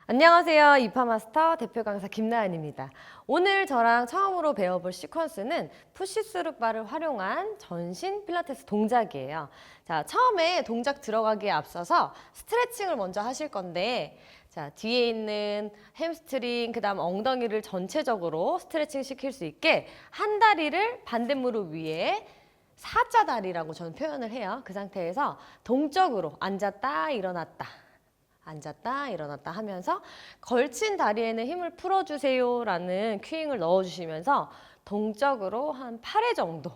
안녕하세요. 이파마스터 대표 강사 김나연입니다. 오늘 저랑 처음으로 배워볼 시퀀스는 푸시스루 바를 활용한 전신 필라테스 동작이에요. 자, 처음에 동작 들어가기에 앞서서 스트레칭을 먼저 하실 건데, 자, 뒤에 있는 햄스트링, 그 다음 엉덩이를 전체적으로 스트레칭 시킬 수 있게 한 다리를 반대 무릎 위에 사자 다리라고 저는 표현을 해요. 그 상태에서 동적으로 앉았다 일어났다 앉았다 일어났다 하면서 걸친 다리에는 힘을 풀어주세요 라는 큐잉을 넣어주시면서 동적으로 한 8회 정도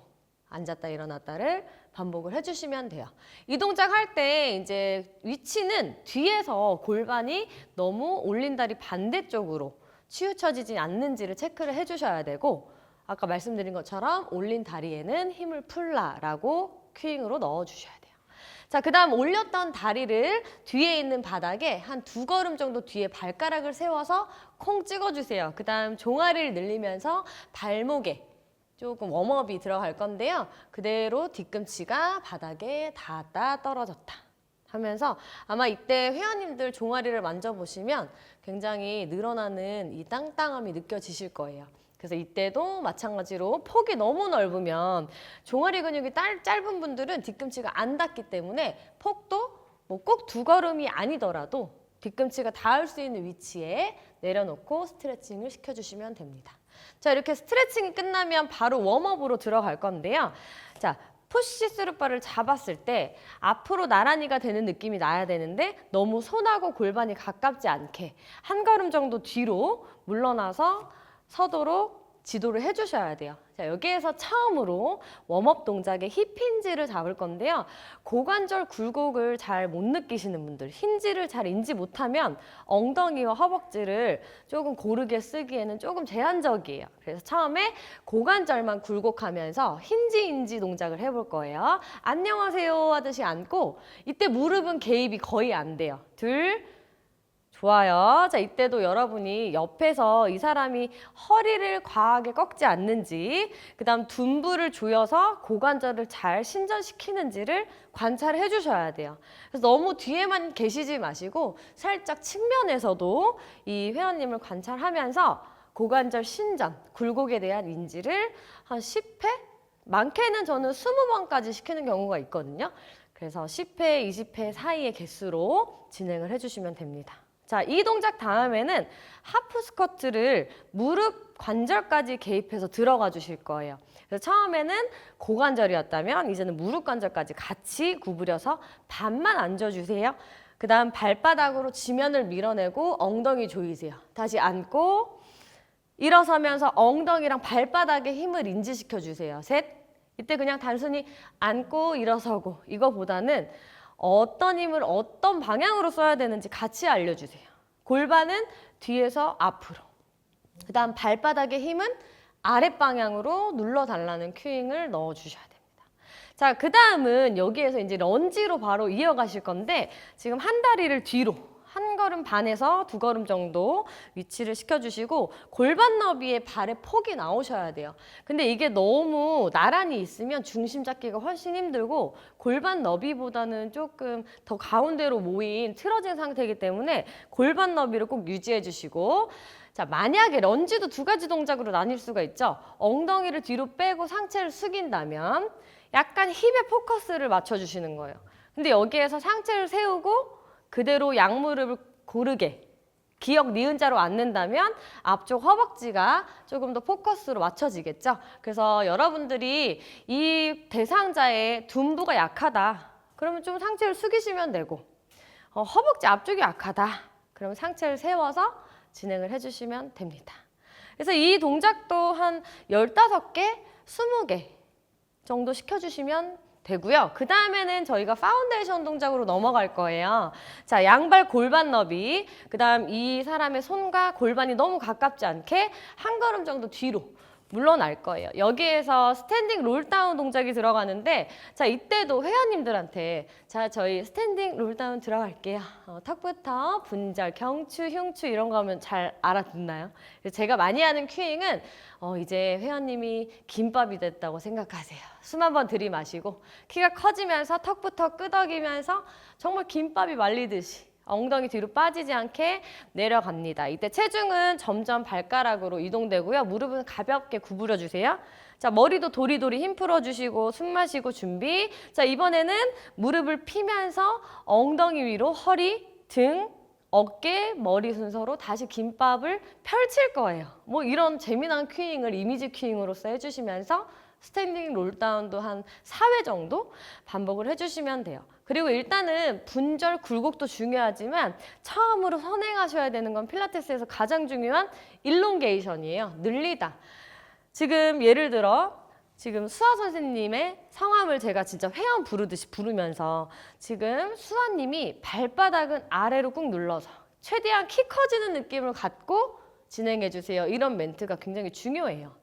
앉았다 일어났다를 반복을 해주시면 돼요. 이 동작 할 때 이제 위치는 뒤에서 골반이 너무 올린 다리 반대쪽으로 치우쳐지지 않는지를 체크를 해주셔야 되고, 아까 말씀드린 것처럼 올린 다리에는 힘을 풀라라고 큐잉으로 넣어주셔야 돼요. 자, 그 다음 올렸던 다리를 뒤에 있는 바닥에 한 2걸음 정도 뒤에 발가락을 세워서 콩 찍어주세요. 그 다음 종아리를 늘리면서 발목에 조금 웜업이 들어갈 건데요. 그대로 뒤꿈치가 바닥에 닿았다 떨어졌다 하면서 아마 이때 회원님들 종아리를 만져보시면 굉장히 늘어나는 이 땅땅함이 느껴지실 거예요. 그래서 이때도 마찬가지로 폭이 너무 넓으면 종아리 근육이 짧은 분들은 뒤꿈치가 안 닿기 때문에 폭도 뭐 꼭 2걸음이 아니더라도 뒤꿈치가 닿을 수 있는 위치에 내려놓고 스트레칭을 시켜주시면 됩니다. 자, 이렇게 스트레칭이 끝나면 바로 웜업으로 들어갈 건데요. 자, 푸시 스루바를 잡았을 때 앞으로 나란히가 되는 느낌이 나야 되는데 너무 손하고 골반이 가깝지 않게 한 걸음 정도 뒤로 물러나서 서도록 지도를 해주셔야 돼요. 자, 여기에서 처음으로 웜업 동작의 힙 힌지를 잡을 건데요. 고관절 굴곡을 잘 못 느끼시는 분들, 힌지를 잘 인지 못하면 엉덩이와 허벅지를 조금 고르게 쓰기에는 조금 제한적이에요. 그래서 처음에 고관절만 굴곡하면서 힌지 동작을 해볼 거예요. 안녕하세요 하듯이 앉고, 이때 무릎은 개입이 거의 안 돼요. 둘, 좋아요. 자, 이때도 여러분이 옆에서 이 사람이 허리를 과하게 꺾지 않는지, 그 다음 둔부를 조여서 고관절을 잘 신전시키는지를 관찰해 주셔야 돼요. 그래서 너무 뒤에만 계시지 마시고 살짝 측면에서도 이 회원님을 관찰하면서 고관절 신전, 굴곡에 대한 인지를 한 10회? 많게는 저는 20번까지 시키는 경우가 있거든요. 그래서 10회, 20회 사이의 개수로 진행을 해주시면 됩니다. 자, 이 동작 다음에는 하프 스쿼트를 무릎 관절까지 개입해서 들어가 주실 거예요. 그래서 처음에는 고관절이었다면 이제는 무릎 관절까지 같이 구부려서 반만 앉아주세요. 그 다음 발바닥으로 지면을 밀어내고 엉덩이 조이세요. 다시 앉고 일어서면서 엉덩이랑 발바닥에 힘을 인지시켜 주세요. 셋. 이때 그냥 단순히 앉고 일어서고 이거보다는 어떤 힘을 어떤 방향으로 써야 되는지 같이 알려주세요. 골반은 뒤에서 앞으로. 그 다음 발바닥의 힘은 아랫방향으로 눌러달라는 큐잉을 넣어주셔야 됩니다. 자, 그 다음은 여기에서 이제 런지로 바로 이어가실 건데, 지금 한 다리를 뒤로 한 걸음 반에서 2걸음 정도 위치를 시켜주시고 골반 너비에 발의 폭이 나오셔야 돼요. 근데 이게 너무 나란히 있으면 중심 잡기가 훨씬 힘들고 골반 너비보다는 조금 더 가운데로 모인 틀어진 상태이기 때문에 골반 너비를 꼭 유지해 주시고, 자, 만약에 런지도 2가지 동작으로 나뉠 수가 있죠. 엉덩이를 뒤로 빼고 상체를 숙인다면 약간 힙에 포커스를 맞춰주시는 거예요. 근데 여기에서 상체를 세우고 그대로 양무릎을 고르게 기역 니은자로 앉는다면 앞쪽 허벅지가 조금 더 포커스로 맞춰지겠죠. 그래서 여러분들이 이 대상자의 둔부가 약하다 그러면 좀 상체를 숙이시면 되고, 허벅지 앞쪽이 약하다 그러면 상체를 세워서 진행을 해주시면 됩니다. 그래서 이 동작도 한 15개, 20개 정도 시켜주시면 되고요. 그 다음에는 저희가 파운데이션 동작으로 넘어갈 거예요. 자, 양발 골반 너비. 그 다음 이 사람의 손과 골반이 너무 가깝지 않게 한 걸음 정도 뒤로 물러날 거예요. 여기에서 스탠딩 롤다운 동작이 들어가는데, 자, 이때도 회원님들한테 자, 저희 스탠딩 롤다운 들어갈게요. 턱부터 분절, 경추, 흉추 이런 거 하면 잘 알아듣나요? 제가 많이 하는 큐잉은 이제 회원님이 김밥이 됐다고 생각하세요. 숨 한번 들이마시고 키가 커지면서 턱부터 끄덕이면서 정말 김밥이 말리듯이 엉덩이 뒤로 빠지지 않게 내려갑니다. 이때 체중은 점점 발가락으로 이동되고요. 무릎은 가볍게 구부려 주세요. 자, 머리도 도리도리 힘 풀어주시고 숨 마시고 준비. 자, 이번에는 무릎을 피면서 엉덩이 위로 허리, 등, 어깨, 머리 순서로 다시 김밥을 펼칠 거예요. 뭐 이런 재미난 큐잉을 이미지 큐잉으로서 해주시면서 스탠딩 롤다운도 한 4회 정도 반복을 해주시면 돼요. 그리고 일단은 분절 굴곡도 중요하지만 처음으로 선행하셔야 되는 건 필라테스에서 가장 중요한 일롱게이션이에요. 늘리다. 지금 예를 들어 지금 수아 선생님의 성함을 제가 진짜 회원 부르듯이 부르면서 지금 수아님이 발바닥은 아래로 꾹 눌러서 최대한 키 커지는 느낌을 갖고 진행해 주세요. 이런 멘트가 굉장히 중요해요.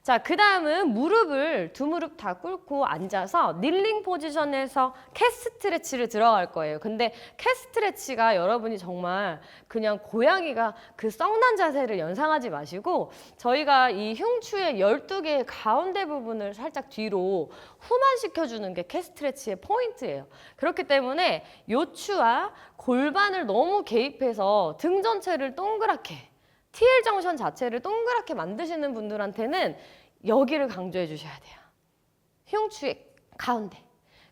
자, 그 다음은 무릎을 두 무릎 다 꿇고 앉아서 닐링 포지션에서 캣 스트레치를 들어갈 거예요. 근데 캣 스트레치가 여러분이 정말 그냥 고양이가 그 썩난 자세를 연상하지 마시고 저희가 이 흉추의 12개의 가운데 부분을 살짝 뒤로 후만시켜주는 게 캣 스트레치의 포인트예요. 그렇기 때문에 요추와 골반을 너무 개입해서 등 전체를 동그랗게 TL 정션 자체를 동그랗게 만드시는 분들한테는 여기를 강조해 주셔야 돼요. 흉추의 가운데.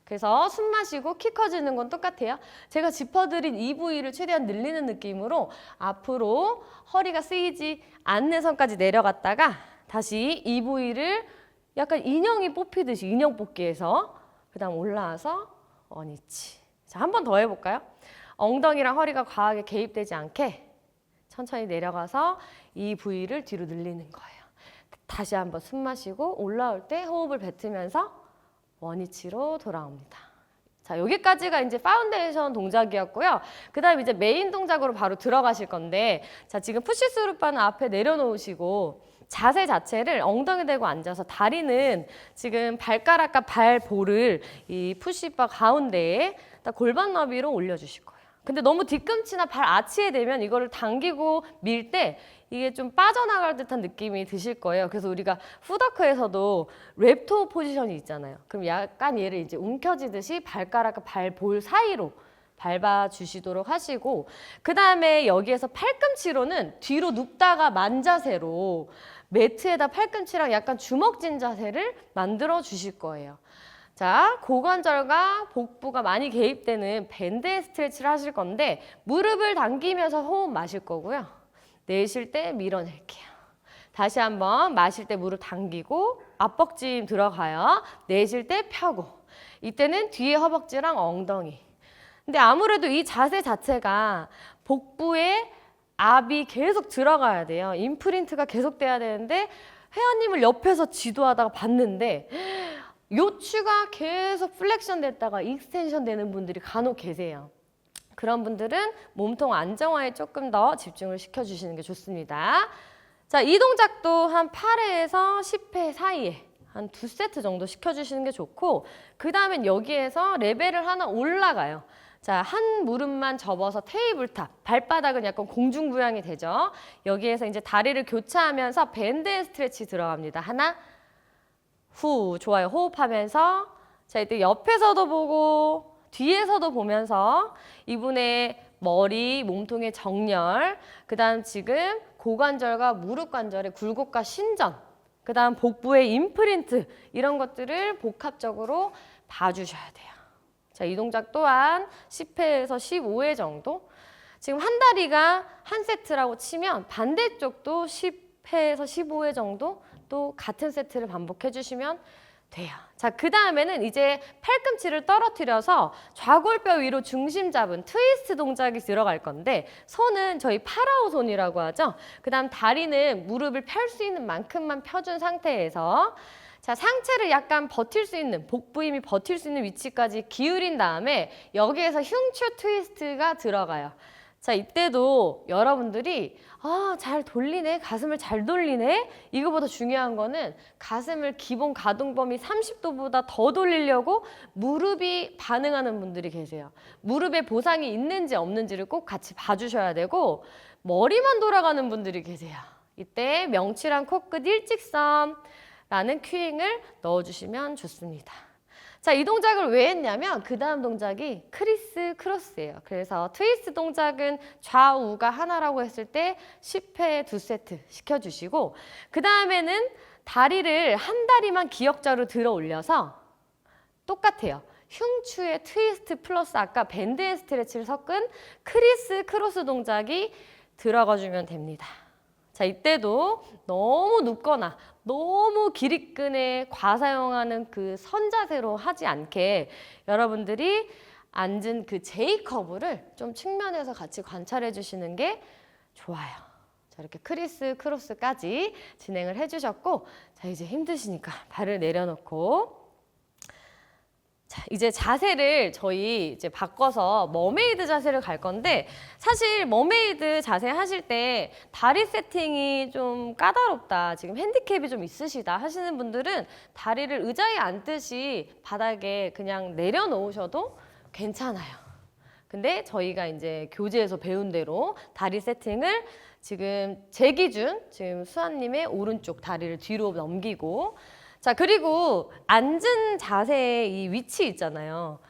그래서 숨 마시고 키 커지는 건 똑같아요. 제가 짚어드린 이 부위를 최대한 늘리는 느낌으로 앞으로 허리가 쓰이지 않는 선까지 내려갔다가 다시 이 부위를 약간 인형이 뽑히듯이 인형 뽑기에서 그 다음 올라와서 원위치. 자, 한 번 더 해볼까요? 엉덩이랑 허리가 과하게 개입되지 않게 천천히 내려가서 이 부위를 뒤로 늘리는 거예요. 다시 한번 숨 마시고 올라올 때 호흡을 뱉으면서 원위치로 돌아옵니다. 자, 여기까지가 이제 파운데이션 동작이었고요. 그 다음 이제 메인 동작으로 바로 들어가실 건데 자, 지금 푸시스룹바는 앞에 내려놓으시고 자세 자체를 엉덩이 대고 앉아서 다리는 지금 발가락과 발볼을 이 푸시바 가운데에 딱 골반 너비로 올려주실 거예요. 근데 너무 뒤꿈치나 발 아치에 대면 이거를 당기고 밀 때 이게 좀 빠져나갈 듯한 느낌이 드실 거예요. 그래서 우리가 푸더크에서도 랩토 포지션이 있잖아요. 그럼 약간 얘를 이제 움켜쥐듯이 발가락과 발볼 사이로 밟아주시도록 하시고 그 다음에 여기에서 팔꿈치로는 뒤로 눕다가 만자세로 매트에다 팔꿈치랑 약간 주먹진 자세를 만들어 주실 거예요. 자, 고관절과 복부가 많이 개입되는 밴드 스트레치를 하실 건데 무릎을 당기면서 호흡 마실 거고요. 내쉴 때 밀어낼게요. 다시 한번 마실 때 무릎 당기고 앞벅짐 들어가요. 내쉴 때 펴고 이때는 뒤에 허벅지랑 엉덩이. 근데 아무래도 이 자세 자체가 복부에 압이 계속 들어가야 돼요. 임프린트가 계속 돼야 되는데 회원님을 옆에서 지도하다가 봤는데 요추가 계속 플렉션 됐다가 익스텐션 되는 분들이 간혹 계세요. 그런 분들은 몸통 안정화에 조금 더 집중을 시켜주시는 게 좋습니다. 자, 이 동작도 한 8회에서 10회 사이에 한 2세트 정도 시켜주시는 게 좋고 그 다음엔 여기에서 레벨을 하나 올라가요. 자, 한 무릎만 접어서 테이블탑, 발바닥은 약간 공중부양이 되죠. 여기에서 이제 다리를 교차하면서 밴드 스트레치 들어갑니다. 하나, 후, 좋아요. 호흡하면서 자, 이때 옆에서도 보고 뒤에서도 보면서 이분의 머리, 몸통의 정렬, 그 다음 지금 고관절과 무릎 관절의 굴곡과 신전, 그 다음 복부의 임프린트 이런 것들을 복합적으로 봐주셔야 돼요. 자, 이 동작 또한 10회에서 15회 정도. 지금 한 다리가 한 세트라고 치면 반대쪽도 10회에서 15회 정도 또 같은 세트를 반복해 주시면 돼요. 자, 그 다음에는 이제 팔꿈치를 떨어뜨려서 좌골뼈 위로 중심 잡은 트위스트 동작이 들어갈 건데 손은 저희 파라오 손이라고 하죠. 그 다음 다리는 무릎을 펼 수 있는 만큼만 펴준 상태에서 자, 상체를 약간 버틸 수 있는 복부 힘이 버틸 수 있는 위치까지 기울인 다음에 여기에서 흉추 트위스트가 들어가요. 자, 이때도 여러분들이 잘 돌리네, 가슴을 잘 돌리네. 이거보다 중요한 거는 가슴을 기본 가동 범위 30도보다 더 돌리려고 무릎이 반응하는 분들이 계세요. 무릎에 보상이 있는지 없는지를 꼭 같이 봐주셔야 되고 머리만 돌아가는 분들이 계세요. 이때 명치랑 코끝 일직선라는 큐잉을 넣어주시면 좋습니다. 자, 이 동작을 왜 했냐면 그 다음 동작이 크리스 크로스예요. 그래서 트위스트 동작은 좌우가 하나라고 했을 때 10회 2세트 시켜주시고, 그 다음에는 다리를 한 다리만 기역자로 들어 올려서 똑같아요. 흉추의 트위스트 플러스 아까 밴드앤 스트레치를 섞은 크리스 크로스 동작이 들어가주면 됩니다. 자, 이때도 너무 눕거나 너무 기립근에 과사용하는 그 선자세로 하지 않게 여러분들이 앉은 그 J커브를 좀 측면에서 같이 관찰해 주시는 게 좋아요. 자, 이렇게 크리스 크로스까지 진행을 해주셨고, 자, 이제 힘드시니까 발을 내려놓고, 자, 이제 자세를 저희 이제 바꿔서 머메이드 자세를 갈 건데, 사실 머메이드 자세 하실 때 다리 세팅이 좀 까다롭다, 지금 핸디캡이 좀 있으시다 하시는 분들은 다리를 의자에 앉듯이 바닥에 그냥 내려놓으셔도 괜찮아요. 근데 저희가 이제 교재에서 배운 대로 다리 세팅을 지금 제 기준, 지금 수아님의 오른쪽 다리를 뒤로 넘기고, 자, 그리고 앉은 자세의 이 위치 있잖아요.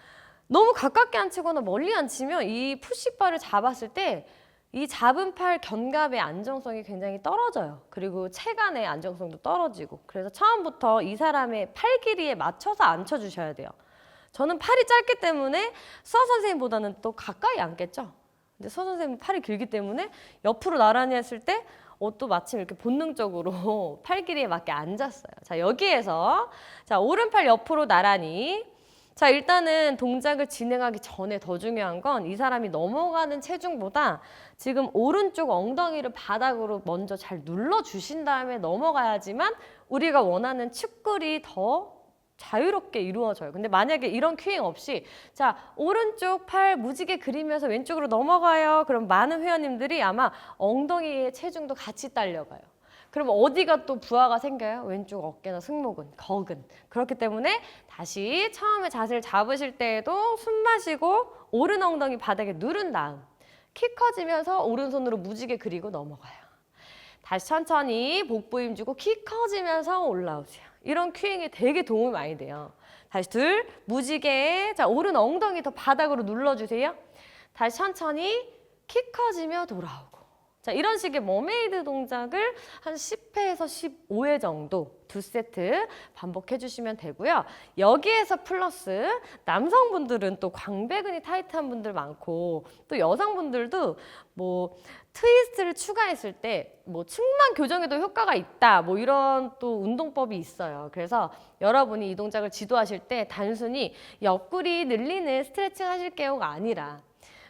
너무 가깝게 앉히거나 멀리 앉히면 이 푸시바를 잡았을 때 이 잡은 팔 견갑의 안정성이 굉장히 떨어져요. 그리고 체간의 안정성도 떨어지고. 그래서 처음부터 이 사람의 팔 길이에 맞춰서 앉혀주셔야 돼요. 저는 팔이 짧기 때문에 수아 선생님보다는 또 가까이 앉겠죠. 근데 수아 선생님은 팔이 길기 때문에 옆으로 나란히 했을 때 또 마침 이렇게 본능적으로 팔 길이에 맞게 앉았어요. 자, 여기에서 자, 오른팔 옆으로 나란히. 자, 일단은 동작을 진행하기 전에 더 중요한 건 이 사람이 넘어가는 체중보다 지금 오른쪽 엉덩이를 바닥으로 먼저 잘 눌러주신 다음에 넘어가야지만 우리가 원하는 측근이 더 자유롭게 이루어져요. 근데 만약에 이런 큐잉 없이 자, 오른쪽 팔 무지개 그리면서 왼쪽으로 넘어가요. 그럼 많은 회원님들이 아마 엉덩이의 체중도 같이 딸려가요. 그럼 어디가 또 부하가 생겨요? 왼쪽 어깨나 승모근, 거근. 그렇기 때문에 다시 처음에 자세를 잡으실 때에도 숨 마시고 오른 엉덩이 바닥에 누른 다음 키 커지면서 오른손으로 무지개 그리고 넘어가요. 다시 천천히 복부 힘 주고 키 커지면서 올라오세요. 이런 큐잉이 되게 도움이 많이 돼요. 다시 둘, 무지개. 자, 오른 엉덩이 더 바닥으로 눌러주세요. 다시 천천히 키 커지며 돌아오고. 자, 이런 식의 머메이드 동작을 한 10회에서 15회 정도 2세트 반복해 주시면 되고요. 여기에서 플러스 남성분들은 또 광배근이 타이트한 분들 많고 또 여성분들도 뭐 트위스트를 추가했을 때 뭐 측만 교정에도 효과가 있다 뭐 이런 또 운동법이 있어요. 그래서 여러분이 이 동작을 지도하실 때 단순히 옆구리 늘리는 스트레칭 하실 경우가 아니라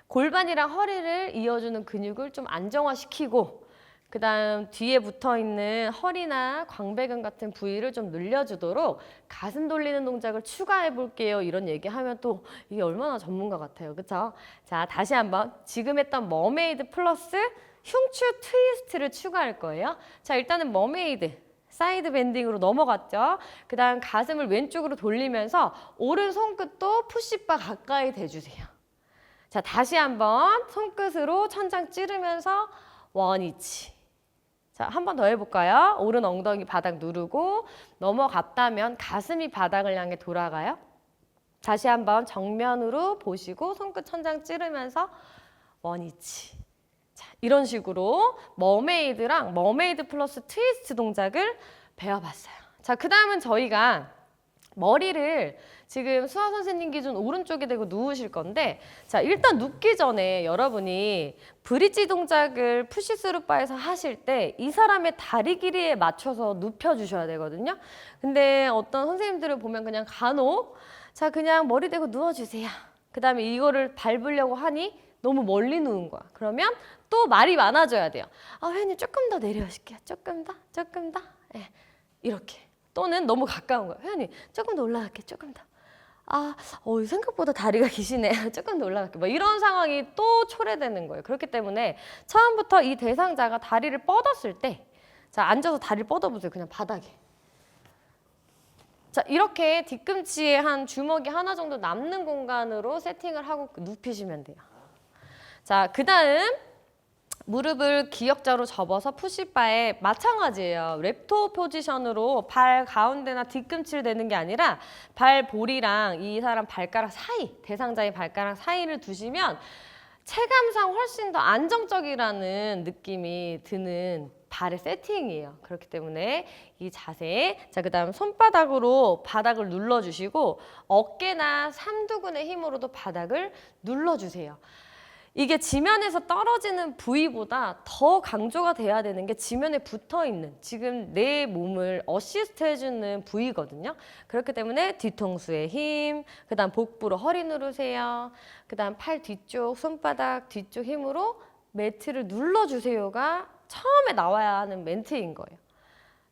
골반이랑 허리를 이어주는 근육을 좀 안정화시키고 그 다음 뒤에 붙어있는 허리나 광배근 같은 부위를 좀 늘려주도록 가슴 돌리는 동작을 추가해 볼게요. 이런 얘기하면 또 이게 얼마나 전문가 같아요. 그렇죠? 자, 다시 한번 지금 했던 머메이드 플러스 흉추 트위스트를 추가할 거예요. 자, 일단은 머메이드 사이드 밴딩으로 넘어갔죠. 그 다음 가슴을 왼쪽으로 돌리면서 오른 손끝도 푸시바 가까이 대주세요. 자, 다시 한번 손끝으로 천장 찌르면서 원위치. 자, 한 번 더 해볼까요? 오른 엉덩이 바닥 누르고 넘어갔다면 가슴이 바닥을 향해 돌아가요. 다시 한번 정면으로 보시고 손끝 천장 찌르면서 원위치. 자, 이런 식으로 머메이드랑 머메이드 플러스 트위스트 동작을 배워봤어요. 자, 그 다음은 저희가 머리를 지금 수아 선생님 기준 오른쪽에 대고 누우실 건데 자, 일단 눕기 전에 여러분이 브릿지 동작을 푸시스루바에서 하실 때 이 사람의 다리 길이에 맞춰서 눕혀주셔야 되거든요. 근데 어떤 선생님들을 보면 그냥 간혹 자, 그냥 머리 대고 누워주세요. 그 다음에 이거를 밟으려고 하니 너무 멀리 누운 거야. 그러면 또 말이 많아져야 돼요. 아, 회원님 조금 더 내려오실게요. 조금 더, 조금 더. 네, 이렇게. 또는 너무 가까운 거예요. 회원님 조금 더 올라갈게요. 조금 더. 아, 생각보다 다리가 기시네. 조금 더 올라갈게요. 뭐 이런 상황이 또 초래되는 거예요. 그렇기 때문에 처음부터 이 대상자가 다리를 뻗었을 때 자, 앉아서 다리를 뻗어보세요. 그냥 바닥에. 자, 이렇게 뒤꿈치에 한 주먹이 하나 정도 남는 공간으로 세팅을 하고 눕히시면 돼요. 자, 그 다음 무릎을 기역자로 접어서 푸시바에 마찬가지예요. 랩토 포지션으로 발 가운데나 뒤꿈치를 대는 게 아니라 발볼이랑 이 사람 발가락 사이, 대상자의 발가락 사이를 두시면 체감상 훨씬 더 안정적이라는 느낌이 드는 발의 세팅이에요. 그렇기 때문에 이 자세, 자, 그다음 손바닥으로 바닥을 눌러주시고 어깨나 삼두근의 힘으로도 바닥을 눌러주세요. 이게 지면에서 떨어지는 부위보다 더 강조가 돼야 되는 게 지면에 붙어있는 지금 내 몸을 어시스트 해주는 부위거든요. 그렇기 때문에 뒤통수에 힘, 그 다음 복부로 허리 누르세요. 그 다음 팔 뒤쪽, 손바닥 뒤쪽 힘으로 매트를 눌러주세요가 처음에 나와야 하는 멘트인 거예요.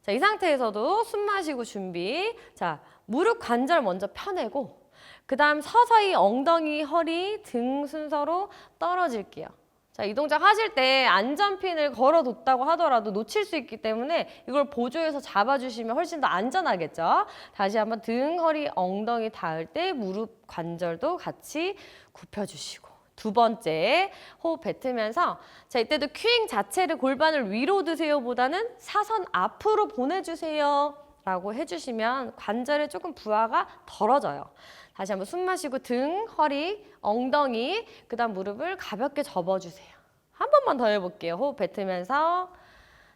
자, 이 상태에서도 숨 마시고 준비. 자, 무릎 관절 먼저 펴내고 그 다음 서서히 엉덩이, 허리, 등 순서로 떨어질게요. 자, 이 동작 하실 때 안전핀을 걸어뒀다고 하더라도 놓칠 수 있기 때문에 이걸 보조해서 잡아주시면 훨씬 더 안전하겠죠. 다시 한번 등, 허리, 엉덩이 닿을 때 무릎 관절도 같이 굽혀주시고. 두 번째, 호흡 뱉으면서 자, 이때도 큐잉 자체를 골반을 위로 드세요 보다는 사선 앞으로 보내주세요 라고 해주시면 관절에 조금 부하가 덜어져요. 다시 한번 숨 마시고 등, 허리, 엉덩이, 그 다음 무릎을 가볍게 접어주세요. 한 번만 더 해볼게요. 호흡 뱉으면서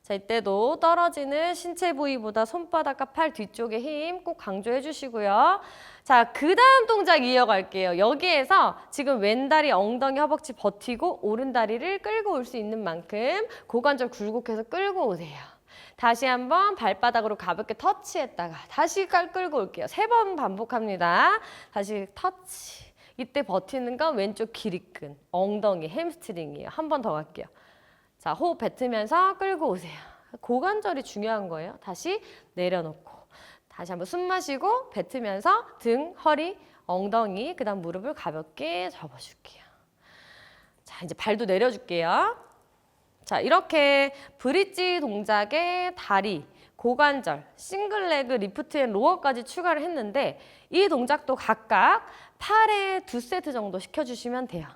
자, 이때도 떨어지는 신체 부위보다 손바닥과 팔 뒤쪽에 힘 꼭 강조해 주시고요. 자, 그 다음 동작 이어갈게요. 여기에서 지금 왼다리, 엉덩이, 허벅지 버티고 오른다리를 끌고 올 수 있는 만큼 고관절 굴곡해서 끌고 오세요. 다시 한번 발바닥으로 가볍게 터치했다가 다시 끌고 올게요. 3번 반복합니다. 다시 터치. 이때 버티는 건 왼쪽 기립근, 엉덩이, 햄스트링이에요. 한 번 더 갈게요. 자, 호흡 뱉으면서 끌고 오세요. 고관절이 중요한 거예요. 다시 내려놓고. 다시 한번 숨 마시고 뱉으면서 등, 허리, 엉덩이, 그 다음 무릎을 가볍게 접어줄게요. 자, 이제 발도 내려줄게요. 자, 이렇게 브릿지 동작에 다리, 고관절, 싱글레그, 리프트 앤 로어까지 추가를 했는데 이 동작도 각각 8회 2세트 정도 시켜주시면 돼요.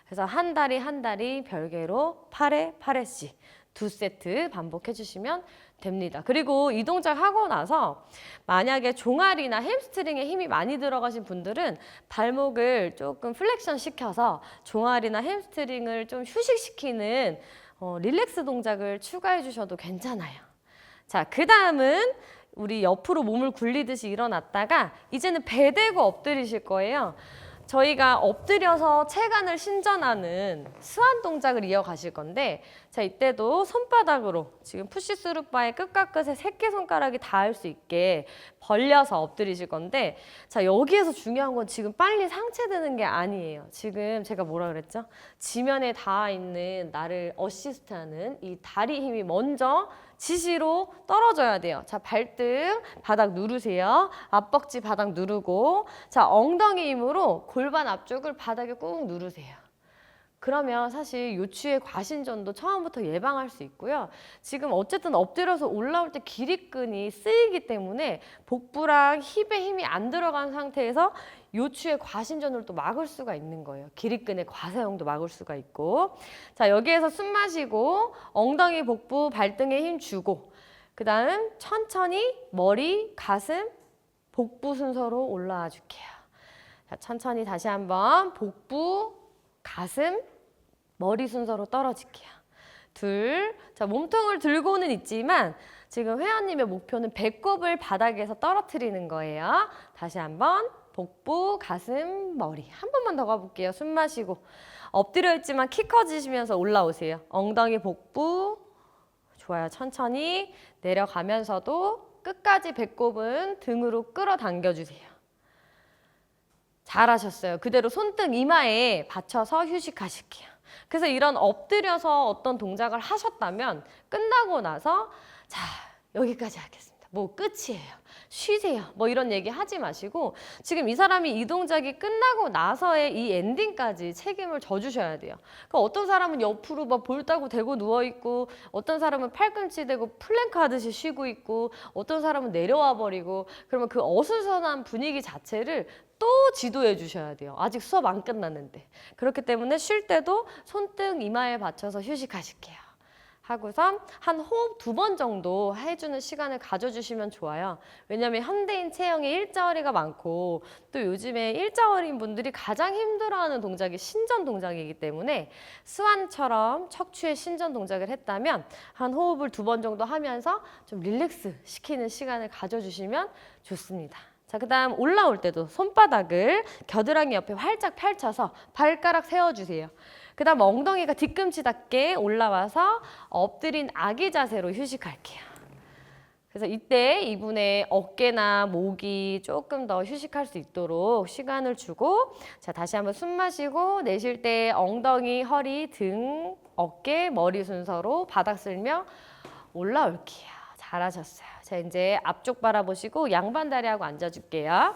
그래서 한 다리 한 다리 별개로 8회 8회씩 2세트 반복해 주시면 됩니다. 그리고 이 동작 하고 나서 만약에 종아리나 햄스트링에 힘이 많이 들어가신 분들은 발목을 조금 플렉션 시켜서 종아리나 햄스트링을 좀 휴식시키는 릴렉스 동작을 추가해 주셔도 괜찮아요. 자, 그 다음은 우리 옆으로 몸을 굴리듯이 일어났다가 이제는 배 대고 엎드리실 거예요. 저희가 엎드려서 체간을 신전하는 스완 동작을 이어가실 건데 자, 이때도 손바닥으로 지금 푸시스룹바의 끝과 끝에 새끼손가락이 닿을 수 있게 벌려서 엎드리실 건데 자, 여기에서 중요한 건 지금 빨리 상체 드는 게 아니에요. 지금 제가 뭐라 그랬죠? 지면에 닿아 있는 나를 어시스트하는 이 다리 힘이 먼저 지시로 떨어져야 돼요. 자, 발등 바닥 누르세요. 앞벅지 바닥 누르고 자, 엉덩이 힘으로 골반 앞쪽을 바닥에 꾹 누르세요. 그러면 사실 요추의 과신전도 처음부터 예방할 수 있고요. 지금 어쨌든 엎드려서 올라올 때 기립근이 쓰이기 때문에 복부랑 힙에 힘이 안 들어간 상태에서 요추의 과신전을 또 막을 수가 있는 거예요. 기립근의 과사용도 막을 수가 있고. 자, 여기에서 숨 마시고 엉덩이, 복부, 발등에 힘 주고 그 다음 천천히 머리, 가슴, 복부 순서로 올라와 줄게요. 자, 천천히 다시 한번 복부, 가슴, 머리 순서로 떨어질게요. 둘, 자, 몸통을 들고는 있지만 지금 회원님의 목표는 배꼽을 바닥에서 떨어뜨리는 거예요. 다시 한번 복부, 가슴, 머리. 한 번만 더 가볼게요. 숨 마시고 엎드려 있지만 키 커지시면서 올라오세요. 엉덩이, 복부. 좋아요. 천천히 내려가면서도 끝까지 배꼽은 등으로 끌어당겨주세요. 잘하셨어요. 그대로 손등 이마에 받쳐서 휴식하실게요. 그래서 이런 엎드려서 어떤 동작을 하셨다면 끝나고 나서 자, 여기까지 하겠습니다. 뭐 끝이에요. 쉬세요. 뭐 이런 얘기 하지 마시고 지금 이 사람이 이 동작이 끝나고 나서의 이 엔딩까지 책임을 져주셔야 돼요. 그러니까 어떤 사람은 옆으로 막 볼 따고 대고 누워있고 어떤 사람은 팔꿈치 대고 플랭크 하듯이 쉬고 있고 어떤 사람은 내려와 버리고 그러면 그 어수선한 분위기 자체를 또 지도해 주셔야 돼요. 아직 수업 안 끝났는데. 그렇기 때문에 쉴 때도 손등 이마에 받쳐서 휴식하실게요. 하고서 한 호흡 2번 정도 해주는 시간을 가져주시면 좋아요. 왜냐하면 현대인 체형에 일자어리가 많고 또 요즘에 일자어린 분들이 가장 힘들어하는 동작이 신전 동작이기 때문에 스완처럼 척추의 신전 동작을 했다면 한 호흡을 2번 정도 하면서 좀 릴렉스 시키는 시간을 가져주시면 좋습니다. 자, 그 다음 올라올 때도 손바닥을 겨드랑이 옆에 활짝 펼쳐서 발가락 세워주세요. 그 다음 엉덩이가 뒤꿈치답게 올라와서 엎드린 아기 자세로 휴식할게요. 그래서 이때 이분의 어깨나 목이 조금 더 휴식할 수 있도록 시간을 주고 자, 다시 한번 숨 마시고 내쉴 때 엉덩이, 허리, 등, 어깨, 머리 순서로 바닥 쓸며 올라올게요. 잘하셨어요. 자, 이제 앞쪽 바라보시고 양반 다리하고 앉아줄게요.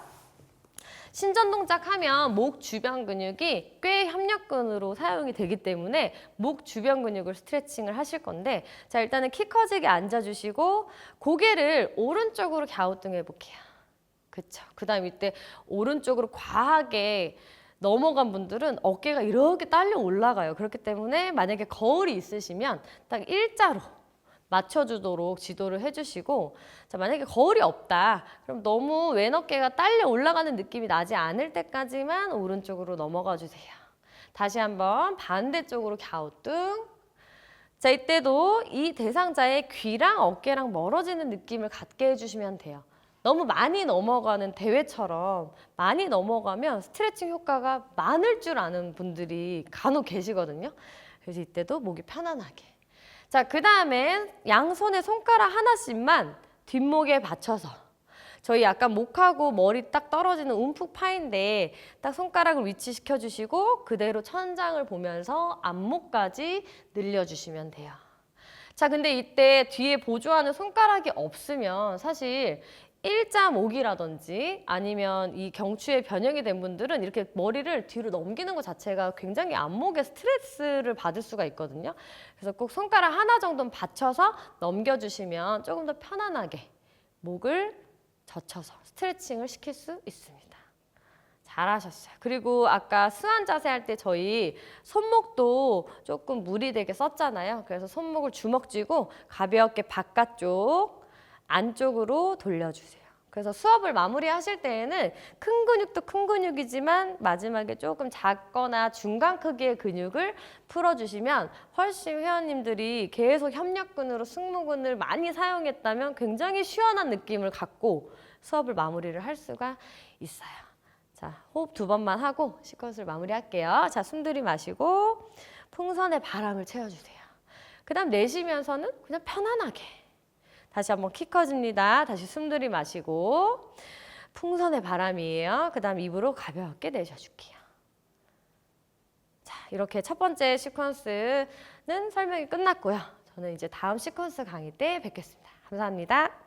신전 동작 하면 목 주변 근육이 꽤 협력근으로 사용이 되기 때문에 목 주변 근육을 스트레칭을 하실 건데 자, 일단은 키 커지게 앉아주시고 고개를 오른쪽으로 갸우뚱해 볼게요. 그쵸? 그 다음 이때 오른쪽으로 과하게 넘어간 분들은 어깨가 이렇게 딸려 올라가요. 그렇기 때문에 만약에 거울이 있으시면 딱 일자로 맞춰주도록 지도를 해주시고 자, 만약에 거울이 없다 그럼 너무 왼 어깨가 딸려 올라가는 느낌이 나지 않을 때까지만 오른쪽으로 넘어가 주세요. 다시 한번 반대쪽으로 갸우뚱. 자, 이때도 이 대상자의 귀랑 어깨랑 멀어지는 느낌을 갖게 해주시면 돼요. 너무 많이 넘어가는 대회처럼 많이 넘어가면 스트레칭 효과가 많을 줄 아는 분들이 간혹 계시거든요. 그래서 이때도 목이 편안하게. 자, 그 다음엔 양손에 손가락 하나씩만 뒷목에 받쳐서 저희 약간 목하고 머리 딱 떨어지는 움푹 파인데 딱 손가락을 위치시켜 주시고 그대로 천장을 보면서 앞목까지 늘려주시면 돼요. 자, 근데 이때 뒤에 보조하는 손가락이 없으면 사실 일자목이라든지 아니면 이 경추에 변형이 된 분들은 이렇게 머리를 뒤로 넘기는 것 자체가 굉장히 앞목에 스트레스를 받을 수가 있거든요. 그래서 꼭 손가락 하나 정도는 받쳐서 넘겨주시면 조금 더 편안하게 목을 젖혀서 스트레칭을 시킬 수 있습니다. 잘하셨어요. 그리고 아까 스완 자세 할 때 저희 손목도 조금 무리 되게 썼잖아요. 그래서 손목을 주먹 쥐고 가볍게 바깥쪽 안쪽으로 돌려주세요. 그래서 수업을 마무리하실 때에는 큰 근육도 큰 근육이지만 마지막에 조금 작거나 중간 크기의 근육을 풀어주시면 훨씬 회원님들이 계속 협력근으로 승모근을 많이 사용했다면 굉장히 시원한 느낌을 갖고 수업을 마무리를 할 수가 있어요. 자, 호흡 2번만 하고 시컷을 마무리할게요. 자, 숨 들이마시고 풍선에 바람을 채워주세요. 그 다음 내쉬면서는 그냥 편안하게. 다시 한번 키 커집니다. 다시 숨 들이마시고 풍선의 바람이에요. 그 다음 입으로 가볍게 내쉬어줄게요. 자, 이렇게 첫 번째 시퀀스는 설명이 끝났고요. 저는 이제 다음 시퀀스 강의 때 뵙겠습니다. 감사합니다.